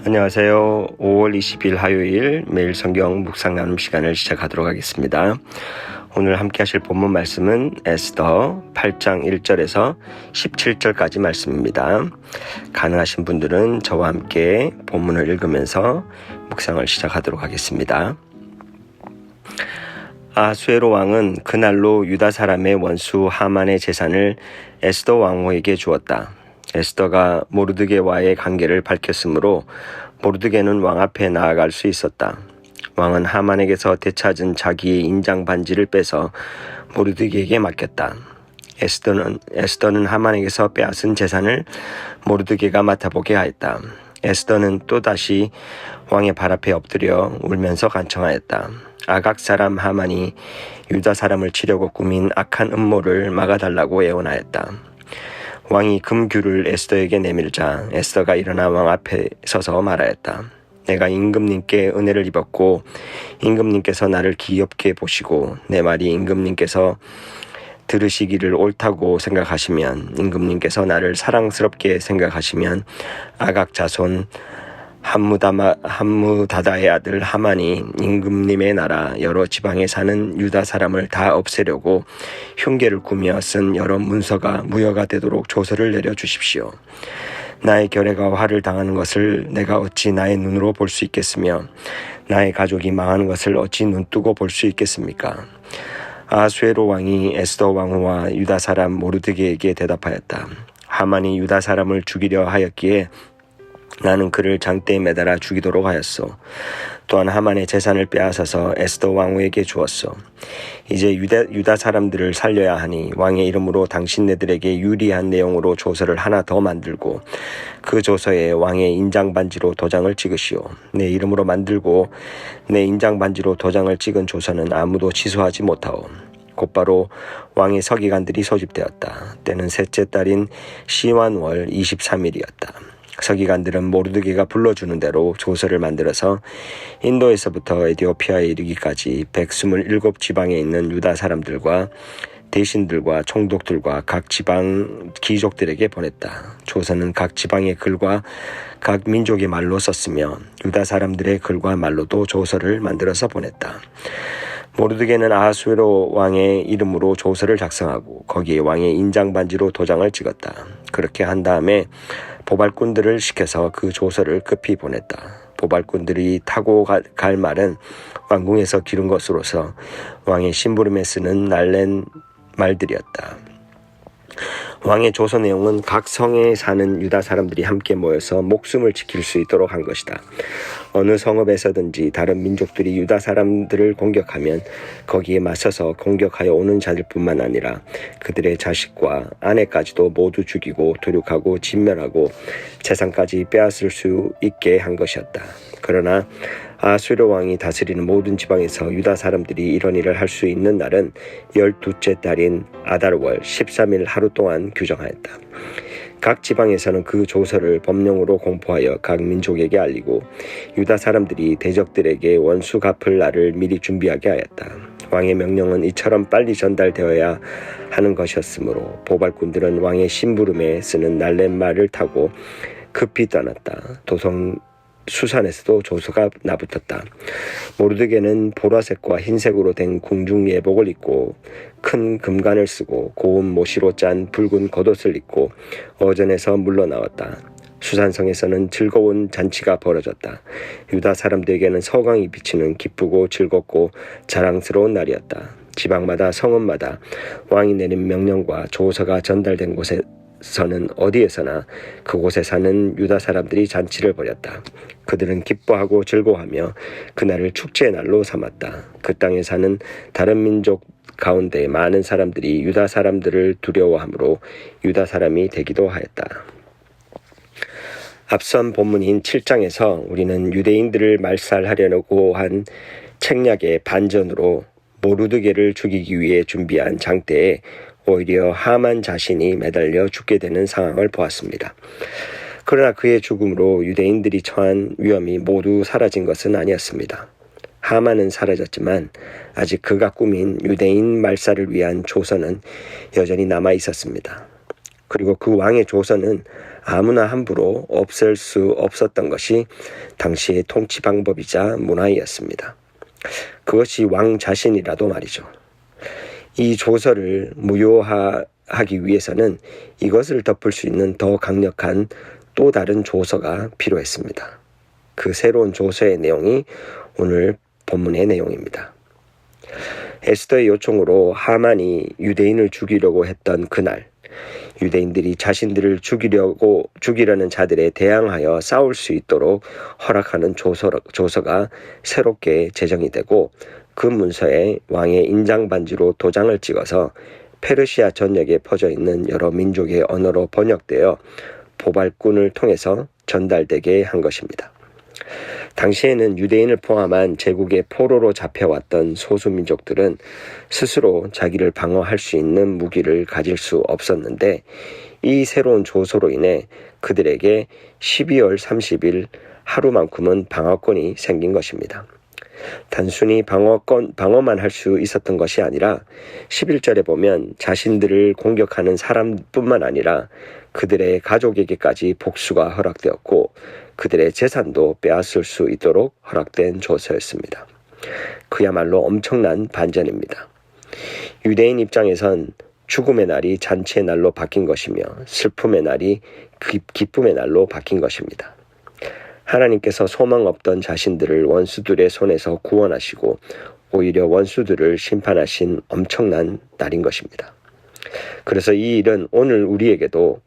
안녕하세요. 5월 20일 화요일 매일 성경 묵상 나눔 시간을 시작하도록 하겠습니다. 오늘 함께 하실 본문 말씀은 에스더 8장 1절에서 17절까지 말씀입니다. 가능하신 분들은 저와 함께 본문을 읽으면서 묵상을 시작하도록 하겠습니다. 아수에로 왕은 그날로 유다 사람의 원수 하만의 재산을 에스더 왕후에게 주었다. 에스더가 모르드게와의 관계를 밝혔으므로 모르드게는 왕 앞에 나아갈 수 있었다. 왕은 하만에게서 되찾은 자기의 인장 반지를 빼서 모르드게에게 맡겼다. 에스더는 하만에게서 빼앗은 재산을 모르드게가 맡아보게 하였다. 에스더는 또다시 왕의 발 앞에 엎드려 울면서 간청하였다. 아각 사람 하만이 유다 사람을 치려고 꾸민 악한 음모를 막아달라고 애원하였다. 왕이 금규를 에스더에게 내밀자 에스더가 일어나 왕 앞에 서서 말하였다. 내가 임금님께 은혜를 입었고 임금님께서 나를 귀엽게 보시고 내 말이 임금님께서 들으시기를 옳다고 생각하시면 임금님께서 나를 사랑스럽게 생각하시면 아각 자손 함무다다의 아들 하만이 임금님의 나라 여러 지방에 사는 유다 사람을 다 없애려고 흉계를 꾸며 쓴 여러 문서가 무효가 되도록 조서를 내려주십시오. 나의 결례가 화를 당하는 것을 내가 어찌 나의 눈으로 볼 수 있겠으며 나의 가족이 망하는 것을 어찌 눈뜨고 볼 수 있겠습니까? 아수에로 왕이 에스더 왕후와 유다 사람 모르드게에게 대답하였다. 하만이 유다 사람을 죽이려 하였기에 나는 그를 장대에 매달아 죽이도록 하였소. 또한 하만의 재산을 빼앗아서 에스더 왕후에게 주었소. 이제 유다 사람들을 살려야 하니 왕의 이름으로 당신네들에게 유리한 내용으로 조서를 하나 더 만들고 그 조서에 왕의 인장반지로 도장을 찍으시오. 내 이름으로 만들고 내 인장반지로 도장을 찍은 조서는 아무도 취소하지 못하오. 곧바로 왕의 서기관들이 소집되었다. 때는 셋째 달인 시완월 23일이었다. 서기관들은 모르드게가 불러주는 대로 조서를 만들어서 인도에서부터 에디오피아에 이르기까지 127지방에 있는 유다 사람들과 대신들과 총독들과 각 지방 귀족들에게 보냈다. 조서는 각 지방의 글과 각 민족의 말로 썼으며 유다 사람들의 글과 말로도 조서를 만들어서 보냈다. 모르드게는 아하수에로 왕의 이름으로 조서를 작성하고 거기에 왕의 인장반지로 도장을 찍었다. 그렇게 한 다음에 보발꾼들을 시켜서 그 조서를 급히 보냈다. 보발꾼들이 타고 갈 말은 왕궁에서 기른 것으로서 왕의 심부름에 쓰는 날랜 말들이었다. 왕의 조서 내용은 각 성에 사는 유다 사람들이 함께 모여서 목숨을 지킬 수 있도록 한 것이다. 어느 성읍에서든지 다른 민족들이 유다 사람들을 공격하면 거기에 맞서서 공격하여 오는 자들뿐만 아니라 그들의 자식과 아내까지도 모두 죽이고 도륙하고 진멸하고 재산까지 빼앗을 수 있게 한 것이었다. 그러나 아수르 왕이 다스리는 모든 지방에서 유다 사람들이 이런 일을 할 수 있는 날은 12째 달인 아달월 13일 하루 동안 규정하였다. 각 지방에서는 그 조서를 법령으로 공포하여 각 민족에게 알리고 유다 사람들이 대적들에게 원수 갚을 날을 미리 준비하게 하였다. 왕의 명령은 이처럼 빨리 전달되어야 하는 것이었으므로 보발꾼들은 왕의 심부름에 쓰는 날랜말을 타고 급히 떠났다. 도성 수산에서도 조서가 나붙었다. 모르드게는 보라색과 흰색으로 된 궁중 예복을 입고 큰 금관을 쓰고 고운 모시로 짠 붉은 겉옷을 입고 어전에서 물러나왔다. 수산성에서는 즐거운 잔치가 벌어졌다. 유다 사람들에게는 서강이 비치는 기쁘고 즐겁고 자랑스러운 날이었다. 지방마다 성읍마다 왕이 내린 명령과 조서가 전달된 곳에서는 어디에서나 그곳에 사는 유다 사람들이 잔치를 벌였다. 그들은 기뻐하고 즐거워하며 그날을 축제의 날로 삼았다. 그 땅에 사는 다른 민족 가운데 많은 사람들이 유다 사람들을 두려워하므로 유다 사람이 되기도 하였다. 앞선 본문인 7장에서 우리는 유대인들을 말살하려고 한 책략의 반전으로 모르드게를 죽이기 위해 준비한 장대에 오히려 하만 자신이 매달려 죽게 되는 상황을 보았습니다. 그러나 그의 죽음으로 유대인들이 처한 위험이 모두 사라진 것은 아니었습니다. 하만은 사라졌지만 아직 그가 꾸민 유대인 말살을 위한 조서는 여전히 남아 있었습니다. 그리고 그 왕의 조서는 아무나 함부로 없앨 수 없었던 것이 당시의 통치 방법이자 문화였습니다. 그것이 왕 자신이라도 말이죠. 이 조서를 무효화하기 위해서는 이것을 덮을 수 있는 더 강력한 또 다른 조서가 필요했습니다. 그 새로운 조서의 내용이 오늘 본문의 내용입니다. 에스더의 요청으로 하만이 유대인을 죽이려고 했던 그날, 유대인들이 자신들을 죽이려는 자들에 대항하여 싸울 수 있도록 허락하는 조서가 새롭게 제정이 되고, 그 문서에 왕의 인장 반지로 도장을 찍어서 페르시아 전역에 퍼져 있는 여러 민족의 언어로 번역되어 보발꾼을 통해서 전달되게 한 것입니다. 당시에는 유대인을 포함한 제국의 포로로 잡혀왔던 소수민족들은 스스로 자기를 방어할 수 있는 무기를 가질 수 없었는데, 이 새로운 조서로 인해 그들에게 12월 30일 하루만큼은 방어권이 생긴 것입니다. 단순히 방어만 할 수 있었던 것이 아니라 11절에 보면 자신들을 공격하는 사람뿐만 아니라 그들의 가족에게까지 복수가 허락되었고, 그들의 재산도 빼앗을 수 있도록 허락된 조서였습니다. 그야말로 엄청난 반전입니다. 유대인 입장에선 죽음의 날이 잔치의 날로 바뀐 것이며 슬픔의 날이 기쁨의 날로 바뀐 것입니다. 하나님께서 소망 없던 자신들을 원수들의 손에서 구원하시고 오히려 원수들을 심판하신 엄청난 날인 것입니다. 그래서 이 일은 오늘 우리에게도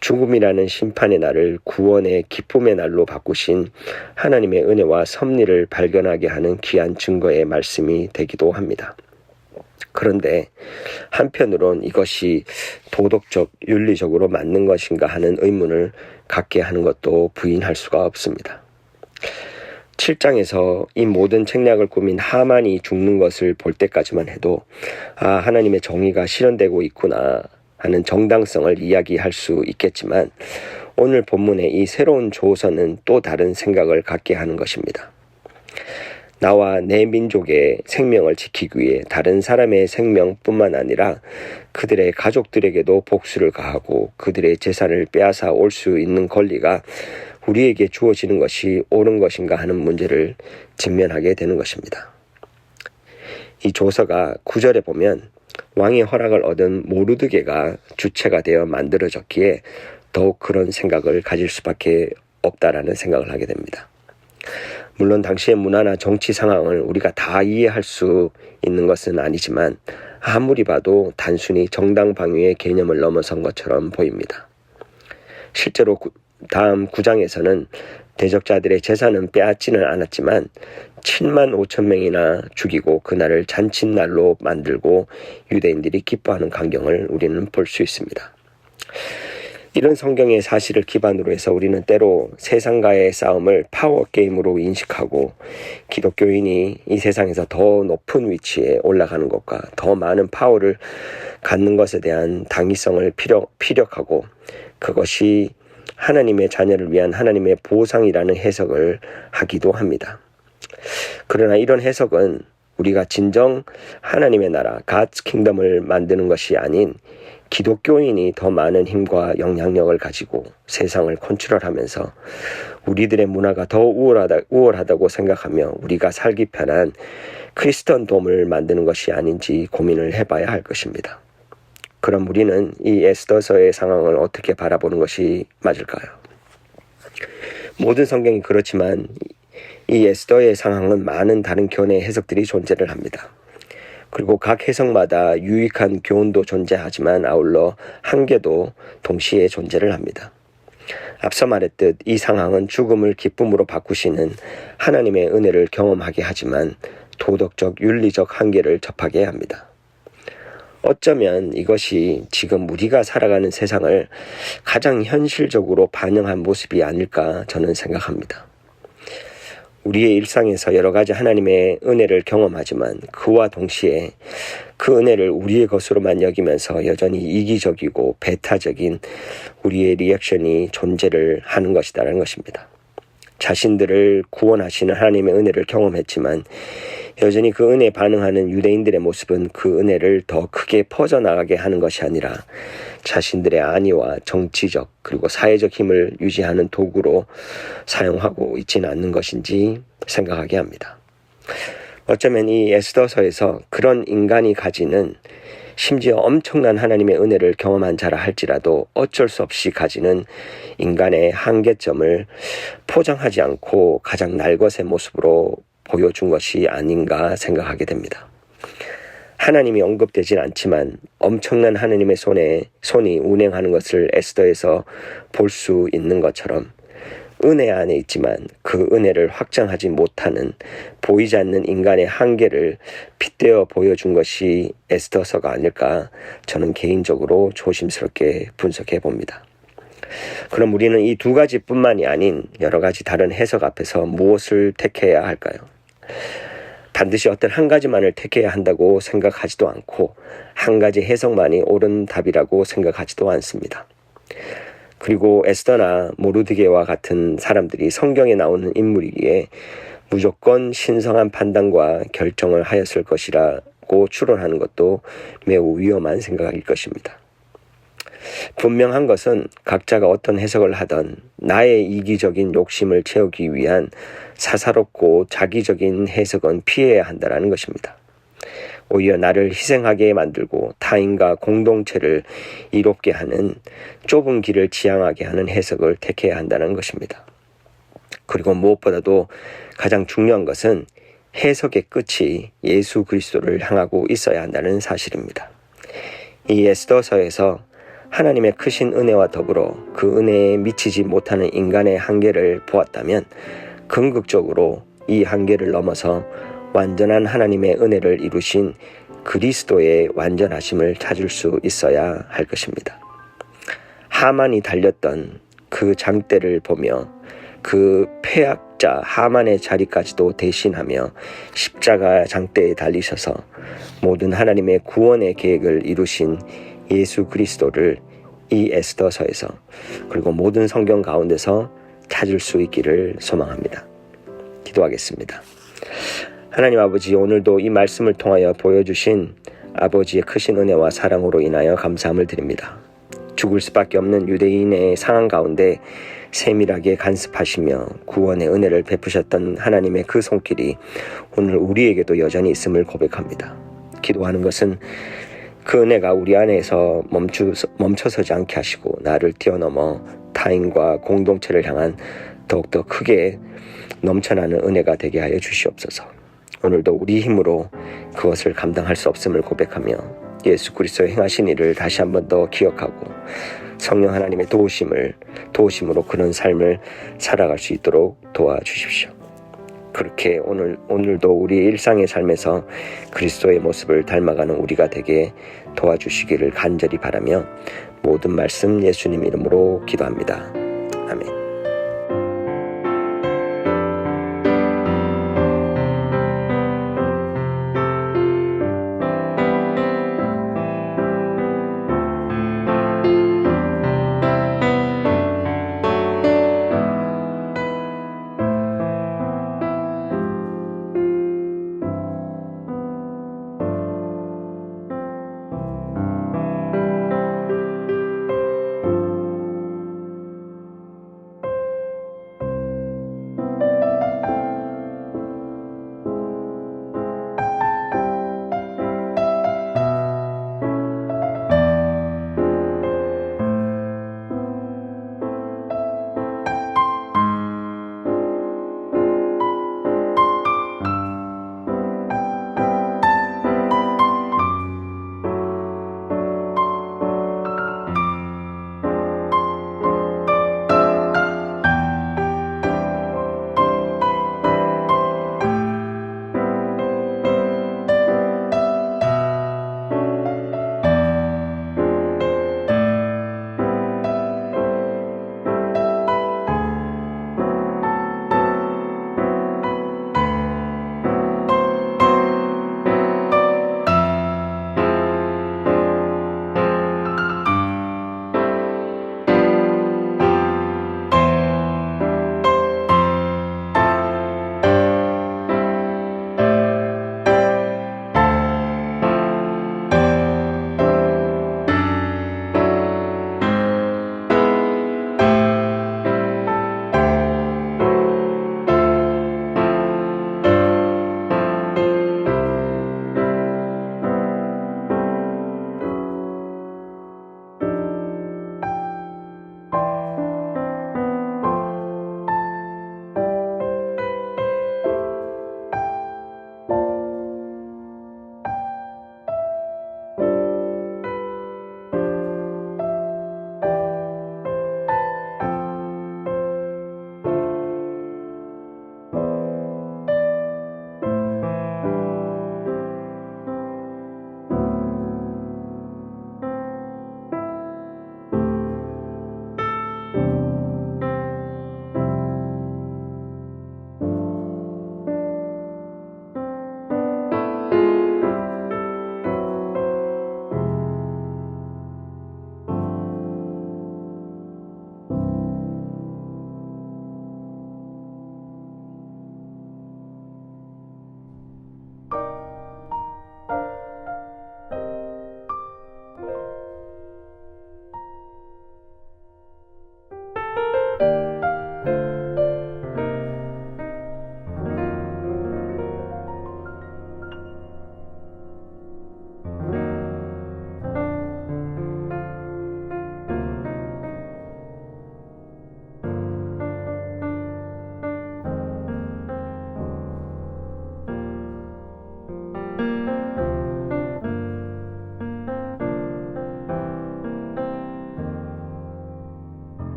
죽음이라는 심판의 날을 구원의 기쁨의 날로 바꾸신 하나님의 은혜와 섭리를 발견하게 하는 귀한 증거의 말씀이 되기도 합니다. 그런데 한편으론 이것이 도덕적, 윤리적으로 맞는 것인가 하는 의문을 갖게 하는 것도 부인할 수가 없습니다. 7장에서 이 모든 책략을 꾸민 하만이 죽는 것을 볼 때까지만 해도 하나님의 정의가 실현되고 있구나 하는 정당성을 이야기할 수 있겠지만, 오늘 본문의 이 새로운 조서는 또 다른 생각을 갖게 하는 것입니다. 나와 내 민족의 생명을 지키기 위해 다른 사람의 생명뿐만 아니라 그들의 가족들에게도 복수를 가하고 그들의 재산을 빼앗아 올 수 있는 권리가 우리에게 주어지는 것이 옳은 것인가 하는 문제를 직면하게 되는 것입니다. 이 조서가 9절에 보면 왕의 허락을 얻은 모르드게가 주체가 되어 만들어졌기에 더욱 그런 생각을 가질 수밖에 없다라는 생각을 하게 됩니다. 물론 당시의 문화나 정치 상황을 우리가 다 이해할 수 있는 것은 아니지만 아무리 봐도 단순히 정당방위의 개념을 넘어선 것처럼 보입니다. 실제로 다음 9장에서는 대적자들의 재산은 빼앗지는 않았지만 7만 5천 명이나 죽이고 그날을 잔칫날로 만들고 유대인들이 기뻐하는 광경을 우리는 볼 수 있습니다. 이런 성경의 사실을 기반으로 해서 우리는 때로 세상과의 싸움을 파워게임으로 인식하고 기독교인이 이 세상에서 더 높은 위치에 올라가는 것과 더 많은 파워를 갖는 것에 대한 당위성을 피력하고 그것이 하나님의 자녀를 위한 하나님의 보상이라는 해석을 하기도 합니다. 그러나 이런 해석은 우리가 진정 하나님의 나라, God's Kingdom을 만드는 것이 아닌 기독교인이 더 많은 힘과 영향력을 가지고 세상을 컨트롤하면서 우리들의 문화가 더 우월하다고 생각하며 우리가 살기 편한 크리스천돔을 만드는 것이 아닌지 고민을 해봐야 할 것입니다. 그럼 우리는 이 에스더서의 상황을 어떻게 바라보는 것이 맞을까요? 모든 성경이 그렇지만 이 에스더의 상황은 많은 다른 견해 해석들이 존재를 합니다. 그리고 각 해석마다 유익한 교훈도 존재하지만 아울러 한계도 동시에 존재를 합니다. 앞서 말했듯 이 상황은 죽음을 기쁨으로 바꾸시는 하나님의 은혜를 경험하게 하지만 도덕적, 윤리적 한계를 접하게 합니다. 어쩌면 이것이 지금 우리가 살아가는 세상을 가장 현실적으로 반영한 모습이 아닐까 저는 생각합니다. 우리의 일상에서 여러 가지 하나님의 은혜를 경험하지만 그와 동시에 그 은혜를 우리의 것으로만 여기면서 여전히 이기적이고 배타적인 우리의 리액션이 존재를 하는 것이다라는 것입니다. 자신들을 구원하시는 하나님의 은혜를 경험했지만 여전히 그 은혜에 반응하는 유대인들의 모습은 그 은혜를 더 크게 퍼져나가게 하는 것이 아니라 자신들의 안위와 정치적 그리고 사회적 힘을 유지하는 도구로 사용하고 있지는 않는 것인지 생각하게 합니다. 어쩌면 이 에스더서에서 그런 인간이 가지는 심지어 엄청난 하나님의 은혜를 경험한 자라 할지라도 어쩔 수 없이 가지는 인간의 한계점을 포장하지 않고 가장 날것의 모습으로 보여준 것이 아닌가 생각하게 됩니다. 하나님이 언급되진 않지만 엄청난 하나님의 손이 운행하는 것을 에스더에서 볼 수 있는 것처럼 은혜 안에 있지만 그 은혜를 확장하지 못하는 보이지 않는 인간의 한계를 빗대어 보여준 것이 에스더서가 아닐까 저는 개인적으로 조심스럽게 분석해 봅니다. 그럼 우리는 이 두 가지뿐만이 아닌 여러 가지 다른 해석 앞에서 무엇을 택해야 할까요? 반드시 어떤 한 가지만을 택해야 한다고 생각하지도 않고 한 가지 해석만이 옳은 답이라고 생각하지도 않습니다. 그리고 에스더나 모르드게와 같은 사람들이 성경에 나오는 인물이기에 무조건 신성한 판단과 결정을 하였을 것이라고 추론하는 것도 매우 위험한 생각일 것입니다. 분명한 것은 각자가 어떤 해석을 하던 나의 이기적인 욕심을 채우기 위한 사사롭고 자기적인 해석은 피해야 한다는 것입니다. 오히려 나를 희생하게 만들고 타인과 공동체를 이롭게 하는 좁은 길을 지향하게 하는 해석을 택해야 한다는 것입니다. 그리고 무엇보다도 가장 중요한 것은 해석의 끝이 예수 그리스도를 향하고 있어야 한다는 사실입니다. 이 에스더서에서 하나님의 크신 은혜와 더불어 그 은혜에 미치지 못하는 인간의 한계를 보았다면 궁극적으로 이 한계를 넘어서 완전한 하나님의 은혜를 이루신 그리스도의 완전하심을 찾을 수 있어야 할 것입니다. 하만이 달렸던 그 장대를 보며 그 폐악자 하만의 자리까지도 대신하며 십자가 장대에 달리셔서 모든 하나님의 구원의 계획을 이루신 예수 그리스도를 이 에스더서에서 그리고 모든 성경 가운데서 찾을 수 있기를 소망합니다. 기도하겠습니다. 하나님 아버지, 오늘도 이 말씀을 통하여 보여주신 아버지의 크신 은혜와 사랑으로 인하여 감사함을 드립니다. 죽을 수밖에 없는 유대인의 상황 가운데 세밀하게 간섭하시며 구원의 은혜를 베푸셨던 하나님의 그 손길이 오늘 우리에게도 여전히 있음을 고백합니다. 기도하는 것은 그 은혜가 우리 안에서 멈춰서지 않게 하시고 나를 뛰어넘어 타인과 공동체를 향한 더욱더 크게 넘쳐나는 은혜가 되게 하여 주시옵소서. 오늘도 우리 힘으로 그것을 감당할 수 없음을 고백하며 예수 그리스도의 행하신 일을 다시 한 번 더 기억하고 성령 하나님의 도우심으로 그런 삶을 살아갈 수 있도록 도와주십시오. 그렇게 오늘도 우리 일상의 삶에서 그리스도의 모습을 닮아가는 우리가 되게 도와주시기를 간절히 바라며 모든 말씀 예수님 이름으로 기도합니다. 아멘.